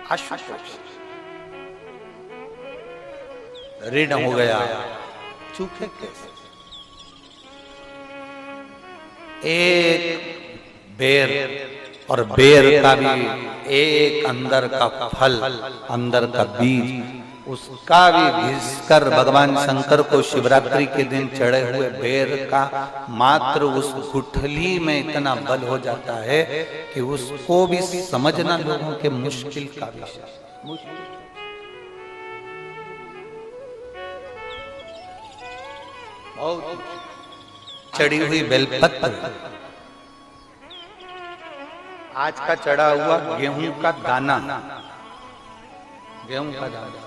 आशुतोष ऋण हो गया, चूके कैसे? एक बेर, और बेर का भी एक अंदर का फल, अंदर का बीज, उसका भी घिसकर भगवान शंकर को शिवरात्रि के दिन चढ़े हुए बेर का मात्र उस गुठली में इतना बल हो जाता है कि उसको भी समझना लोगों के मुश्किल का विषय। चढ़ी हुई बेलपत्र, आज का चढ़ा हुआ गेहूं का दाना, गेहूं का दाना,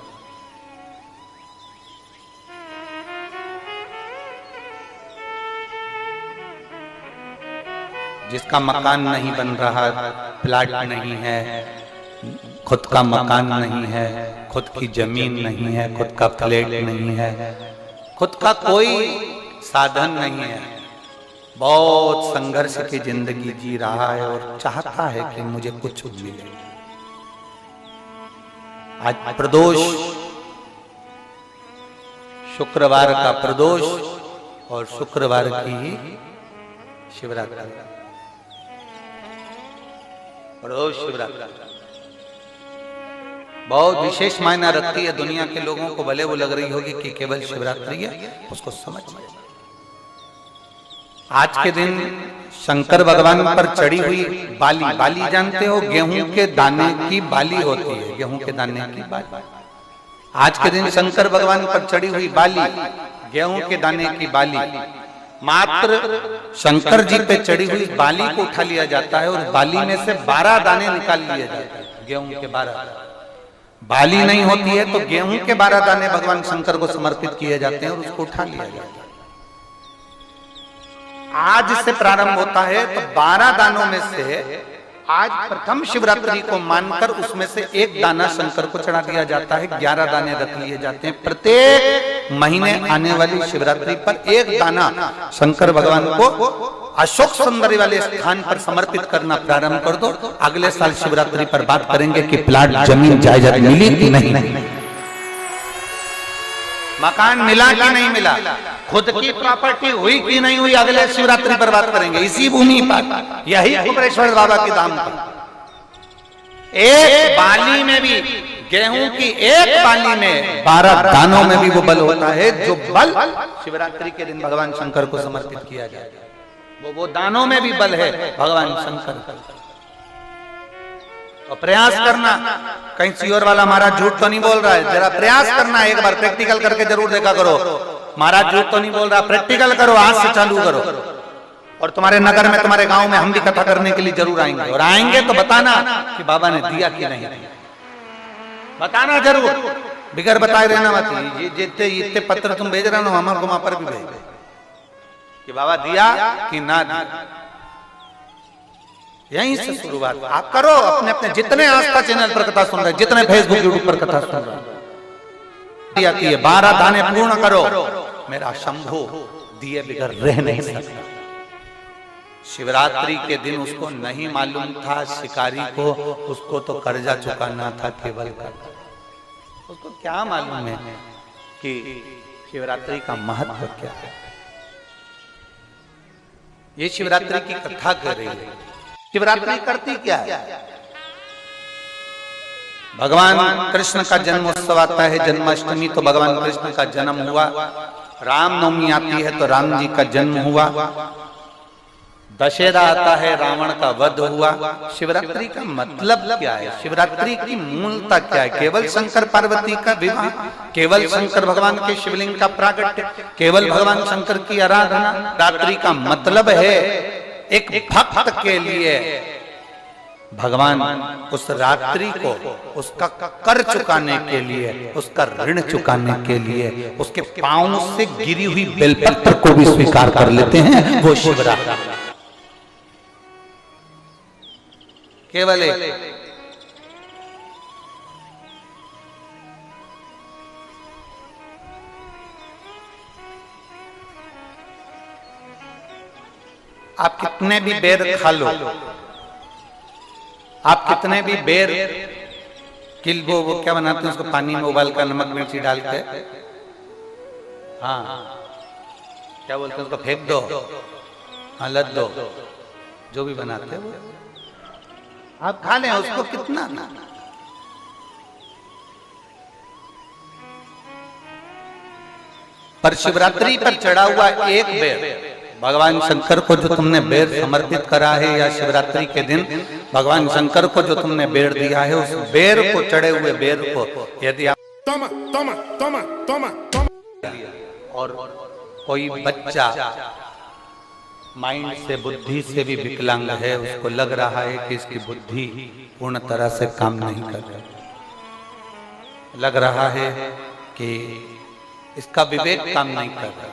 जिसका मकान नहीं बन रहा, प्लाट नहीं है, खुद का मकान नहीं है, खुद की जमीन नहीं है, खुद का फ्लैट नहीं है, खुद का कोई साधन नहीं है, बहुत संघर्ष की जिंदगी जी रहा है और चाहता है कि मुझे कुछ मिले। आज प्रदोष, शुक्रवार का प्रदोष और शुक्रवार की ही शिवरात्रि, प्रदोष शिवरात्रि बहुत विशेष मायना रखती है। दुनिया के लोगों को भले वो लग रही होगी कि केवल शिवरात्रि है, उसको समझ। आज के दिन शंकर भगवान पर चढ़ी हुई बाली, बाली जानते हो, गेहूं के दाने की बाली होती है, गेहूं के दाने की बाली। आज के दिन शंकर भगवान पर चढ़ी हुई बाली, गेहूं के दाने की बाली, मात्र शंकर जी पे चढ़ी हुई बाली को उठा लिया जाता है और बाली में से 12 दाने निकाल लिए जाते हैं। गेहूं के 12 बाली नहीं होती है तो गेहूं के 12 दाने भगवान शंकर को समर्पित किए जाते हैं और उसको उठा लिया जाता है। आज से प्रारंभ होता है तो 12 दानों में से आज प्रथम शिवरात्रि को मानकर उसमें से एक दाना शंकर को चढ़ा दिया जाता है, 11 दाने रख लिए जाते हैं। प्रत्येक महीने आने वाली शिवरात्रि पर एक दाना शंकर भगवान को अशोक सुंदरी वाले स्थान पर समर्पित करना प्रारंभ कर दो। अगले साल शिवरात्रि पर बात करेंगे कि प्लाट, जमीन, जायदाद मिली कि नहीं, मकान मिला कि नहीं मिला, खुद की प्रॉपर्टी हुई कि नहीं हुई, अगले शिवरात्रि पर बात करेंगे। इसी भूमि पर, यही कुबरेश्वर बाबा के धाम पर, एक बाली में भी, गेहूं की एक बाली में 12 दानों में भी वो बल होता है जो बल शिवरात्रि के दिन भगवान शंकर को समर्पित किया जाए। वो दानों में भी बल है भगवान शंकर। तो प्रयास करना, कहीं सियोर वाला महाराज झूठ तो नहीं बोल रहा है, जरा प्रयास करना, एक बार प्रैक्टिकल करके जरूर देखा करो। महाराज झूठ तो नहीं बोल रहा, प्रैक्टिकल करो, आज से चालू करो। और तुम्हारे नगर में, तुम्हारे गांव में हम भी कथा करने के लिए जरूर आएंगे, और आएंगे तो बताना कि बाबा ने दिया कि नहीं, बताना जरूर, बिगर बताए रहना मत। ये जितने पत्र तुम भेज रहे हो हमारे को वहां पर भी भेज कि बाबा दिया कि ना दिया। यहीं से शुरुआत आप करो। अपने अपने जितने आस्था चैनल पर कथा सुन रहे, जितने फेसबुक यूट्यूब पर कथा सुन रहे, 12 दाने पूर्ण करो। मेरा शंभू दिए बिगर रह नहीं सकता। शिवरात्रि के दिन उसको नहीं मालूम था, शिकारी को, उसको तो कर्जा चुकाना था केवल का। उसको क्या मालूम है कि शिवरात्रि का महत्व क्या है। ये शिवरात्रि की कथा कर रही है। शिवरात्रि करती क्या है? भगवान कृष्ण का जन्मोत्सव आता है, जन्माष्टमी, तो भगवान कृष्ण का जन्म हुआ। रामनवमी आती है तो राम जी का जन्म हुआ। दशहरा आता है, रावण का वध हुआ। शिवरात्रि का मतलब क्या है? शिवरात्रि की मूलता क्या है? केवल शंकर पार्वती का विवाह, केवल शंकर भगवान के शिवलिंग का प्रागट्य, केवल भगवान शंकर की आराधना। रात्रि का मतलब है एक भक्त के लिए भगवान उस रात्रि को उसका कर चुकाने के लिए, उसका ऋण चुकाने के लिए उसके पांव से गिरी हुई बेलपत्र को भी स्वीकार कर लेते हैं। वो शिवरात्रि केवल एक आप कितने भी बेर खा लो, आप कितने भी बेर वो क्या बनाते हैं उसको पानी में उबाल कर नमक मिर्ची डाल के, हाँ क्या बोलते हैं उसको, फेंक दो, हाँ लद दो, जो भी बनाते हैं वो आप खा लें, उसको कितना ना। पर शिवरात्रि पर चढ़ा हुआ एक बेर भगवान शंकर को जो तुमने बेर समर्पित करा है, या शिवरात्रि के दिन भगवान शंकर को जो तुमने बेर दिया है, उस बेर को, चढ़े हुए बेर को यदि आप और कोई बच्चा माइंड से, बुद्धि से भी विकलांग है, उसको लग रहा है कि इसकी बुद्धि पूर्ण तरह से काम नहीं कर रही, लग रहा है कि इसका विवेक काम नहीं कर रहा,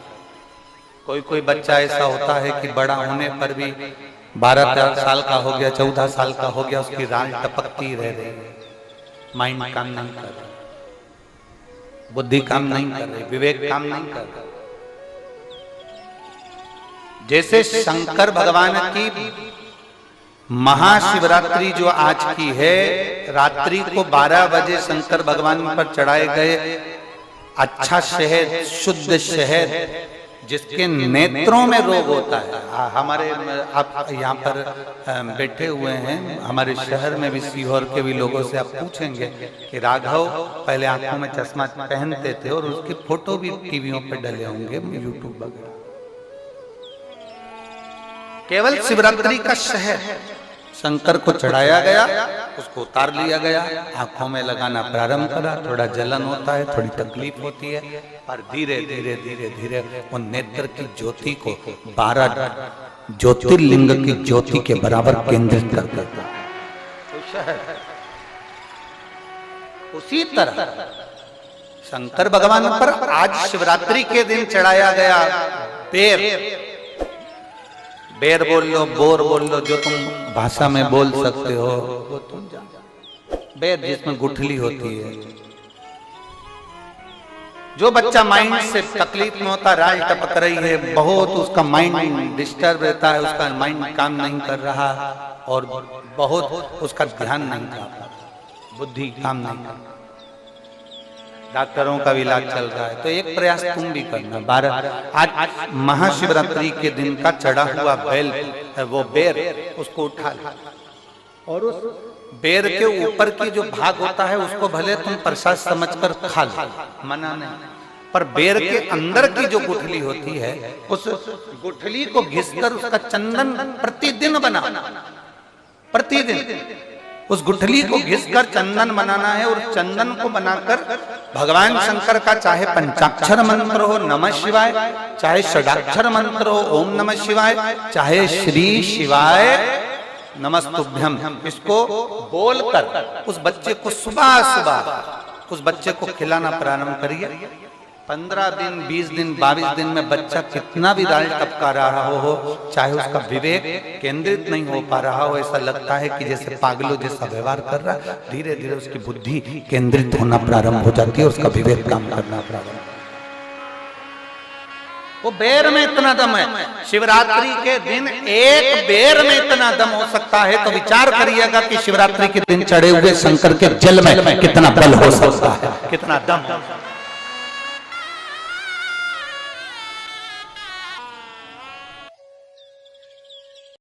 कोई बच्चा ऐसा होता है कि बड़ा होने पर भी 12-13 साल का हो गया, 14 साल का हो गया, उसकी राल टपकती रह रही है, माइंड काम नहीं कर रहा, बुद्धि काम नहीं कर रही, विवेक काम नहीं कर रहा। जैसे शंकर भगवान की महाशिवरात्रि जो आज की है, रात्रि को 12 बजे शंकर भगवान पर चढ़ाए गए अच्छा शहद, शुद्ध शहद, जिसके नेत्रों में रोग होता है। हमारे आप यहाँ पर बैठे हुए हैं, हमारे शहर में भी, सीहोर के भी लोगों से आप पूछेंगे कि राघव पहले आंखों में चश्मा पहनते थे, और उसकी फोटो भी टीवियों पर डले होंगे, यूट्यूब वगैरह। केवल शिवरात्रि का शहद शंकर को चढ़ाया गया, उसको उतार लिया गया, आंखों में लगाना प्रारंभ करा, थोड़ा जलन होता है, थोड़ी तकलीफ होती है, पर धीरे धीरे धीरे धीरे वो नेत्र की ज्योति को 12 ज्योतिर्लिंग की ज्योति के बराबर केंद्रित कर देता है। उसी तरह शंकर भगवान पर आज शिवरात्रि के दिन चढ़ाया गया बेर बोल लो, बोर बोल लो, जो तुम भाषा में बोल सकते हो, वो तुम जानो। बेर जिसमें गुठली होती है, जो बच्चा माइंड से तकलीफ में होता, राज टपक रही है, बहुत उसका माइंड डिस्टर्ब रहता है, उसका माइंड काम नहीं कर रहा, और बहुत उसका ध्यान नहीं कर रहा, बुद्धि काम नहीं कर, डॉक्टरों का भी इलाज चल रहा है, तो एक प्रयास तुम भी करना। 12 आज महाशिवरात्रि के दिन का चढ़ा हुआ बेल, वो बेर, उसको उठा लो, और उस बेर के ऊपर की जो भाग होता है उसको भले तुम प्रसाद समझकर खा लो, मना नहीं, पर बेर के अंदर की जो गुठली होती है, उस गुठली को घिसकर उसका चंदन प्रतिदिन बनाना, प्रतिदिन उस गुठली को घिसकर चंदन बनाना है, और चंदन को बनाकर भगवान शंकर का चाहे पंचाक्षर मंत्र हो नमः शिवाय, चाहे षडाक्षर मंत्र हो ओम नमः शिवाय, चाहे श्री शिवाय नमस्तुभ्यम, इसको बोलकर उस बच्चे को सुबह सुबह उस बच्चे को खिलाना प्रारंभ करिए। 15 दिन, 20 दिन, 22 दिन में बच्चा कितना भी राल टपका रहा हो, चाहे उसका विवेक केंद्रित नहीं हो पा रहा हो, ऐसा लगता है कि जैसे पागलों जैसा व्यवहार कर रहा, धीरे धीरे उसकी बुद्धि केंद्रित होना प्रारंभ हो जाती है, उसका विवेक काम करना प्रारंभ। वो बेर में इतना दम है, शिवरात्रि के दिन एक बेर में इतना दम हो सकता है, तो विचार करिएगा कि शिवरात्रि के दिन चढ़े हुए शंकर के जल में कितना बल हो सकता है, कितना दम।